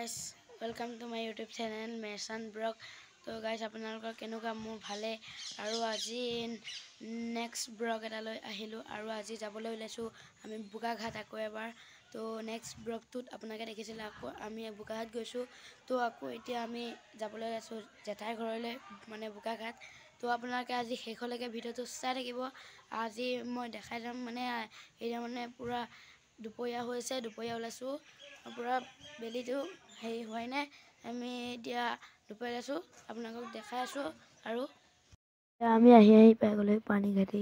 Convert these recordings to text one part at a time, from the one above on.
guys, welcome to my YouTube channel Mason Brok. So guys, আপোনালোকৰ কেনেকুৱা মোৰ ভালে আৰু আজি নেক্সট ব্লগ এটা লৈ আহিলো আৰু আজি যাবলৈ ওলাইছো আমি বুকাঘাট আকৌ এবাৰ। তো নেক্সট ব্লগটোত আপোনালোকে দেখিছিল আকৌ আমি বুকাঘাট গৈছো। তো আকৌ এতিয়া আমি যাবলৈ ওলাইছো জেঠাই ঘৰলৈ মানে বুকাঘাট। তো আপোনালোকে আজি শেষলৈকে ভিডিঅ'টো চাই থাকিব। আজি মই দেখাই যাম মানে এতিয়া মানে পুৰা দুপৰীয়া হৈছে, দুপৰীয়া ওলাইছো পুৰা বেলিটো হেৰি হয় নাই, আমি এতিয়া দুপৰীয়া আছো আপোনালোকক দেখাই আছো। আৰু আমি আহি পাই গ'লে পানী ঘাটি।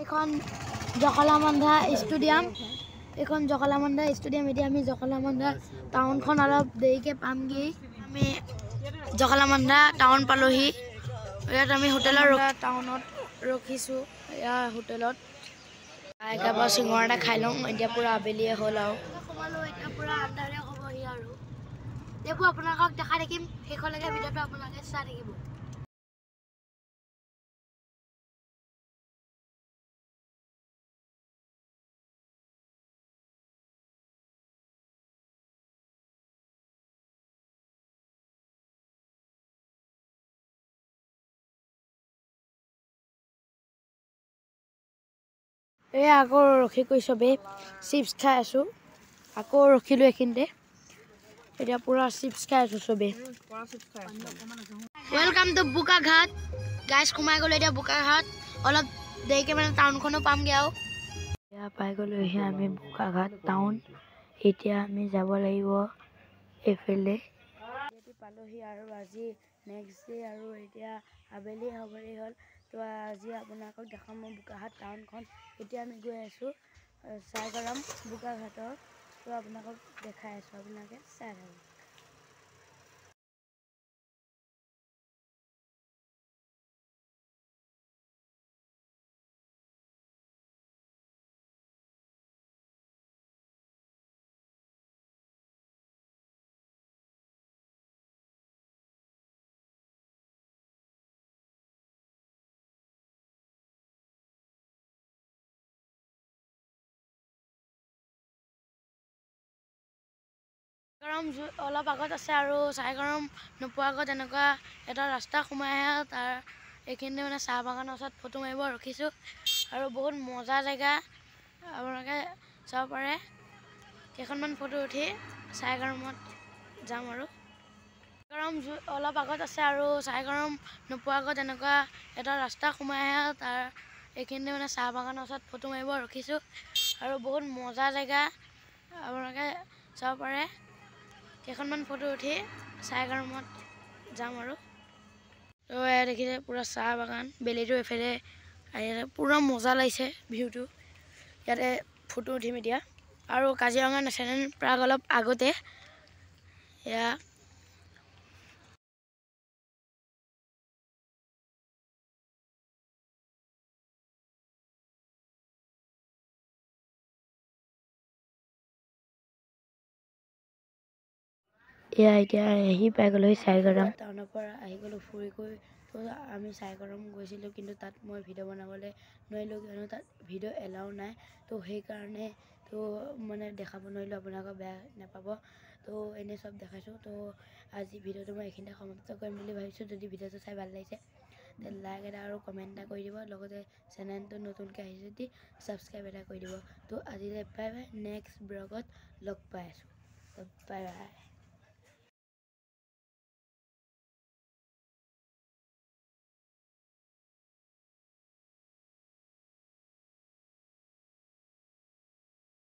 এখন জখলাবন্ধা ষ্টেডিয়াম, এখন জখলাবন্ধা ষ্টেডিয়াম। এতিয়া আমি জখলাবন্ধা টাউনখন অলপ দেৰিকৈ পামগৈ। আমি জখলাবন্ধা টাউন পালোহি। ইয়াত আমি হোটেলত টাউনত ৰখিছোঁ। এয়া হোটেলত একেবাৰে চিঙৰা এটা খাই লওঁ। এতিয়া পূৰা আবেলিয়ে হ'ল আৰু সোমালোঁ, এতিয়া পূৰা আন্ধাৰে হ'বহি আৰু এইবোৰ আপোনালোকক দেখাই থাকিম। শেষলৈকে ভিডিঅ'টো আপোনালোকে চাই থাকিব। এই আকৌ ৰখি কৰি চবেই চিপছ খাই আছোঁ। আকৌ ৰখিলোঁ এইখিনিতে, এতিয়া পূৰা চিপছ খাই আছোঁ চবেই। Welcome to Bukaghat guys. সোমাই গ'লোঁ এতিয়া বুকাঘাট। অলপ দেৰিকৈ মানে টাউনখনো পামগৈ আৰু এতিয়া পাই গ'লোহি আমি বুকাঘাট টাউন। এতিয়া আমি যাব লাগিব এইফালে। পালোহি আৰু আজি নেক্সট ডে আৰু এতিয়া আবেলি হ'বলে হ'ল। তো আজি আপোনালোকক দেখাম মই বুকাঘাট টাউনখন। এতিয়া আমি গৈ আছোঁ চাইগৰাম বুকাঘাটৰ। তো আপোনালোকক দেখাই আছোঁ, আপোনালোকে চাই থাকক। গৰম অলপ আগত আছে আৰু চাইগৰম নোপোৱাৰ আগত এনেকুৱা এটা ৰাস্তা সোমাই আহে। তাৰ এইখিনিতে মানে চাহ বাগানৰ ওচৰত ফটো মাৰিব ৰখিছোঁ আৰু বহুত মজা জেগা, আপোনালোকে চাব পাৰে। কেইখনমান ফটো উঠি চাইগৰমত যাম আৰু গৰম অলপ আগত আছে আৰু চাইগৰম নোপোৱাৰ আগত এনেকুৱা এটা ৰাস্তা সোমাই আহে। তাৰ এইখিনিতে মানে চাহ বাগানৰ ওচৰত ফটো মাৰিব ৰখিছোঁ আৰু বহুত মজা জেগা, আপোনালোকে চাব পাৰে। কেইখনমান ফটো উঠি চাইগৰমত যাম আৰু তো এয়া দেখিছে পূৰা চাহ বাগান, বেলিটো এইফালে আহিলে পূৰা মজা লাগিছে ভিউটো। ইয়াতে ফটো উঠিম এতিয়া আৰু কাজিৰঙা নেশ্যনেল পাৰ্ক অলপ আগতে। এয়া এতিয়া আহি পাই গ'লোহি চাইগৰম টাউনৰ পৰা আহি গ'লোঁ ফুৰি কৰি। তো আমি চাইগৰম গৈছিলোঁ, কিন্তু তাত মই ভিডিঅ' বনাবলৈ নোৱাৰিলোঁ কিয়নো তাত ভিডিঅ' এলাও নাই। তো সেইকাৰণে তো মানে দেখাব নোৱাৰিলোঁ, আপোনালোকক বেয়া নাপাব। তো এনেই চব দেখাইছোঁ। তো আজি ভিডিঅ'টো মই এইখিনিতে সমাপ্ত কৰিম বুলি ভাবিছোঁ। যদি ভিডিঅ'টো চাই ভাল লাগিছে তেন্তে লাইক এটা আৰু কমেণ্ট এটা কৰি দিব, লগতে চেনেলটো নতুনকৈ আহিছে যদি ছাবস্ক্ৰাইব এটা কৰি দিব। তো আজিলৈ বাই বাই, নেক্সট ব্লগত লগ পাই আছোঁ। তো বাই বাই।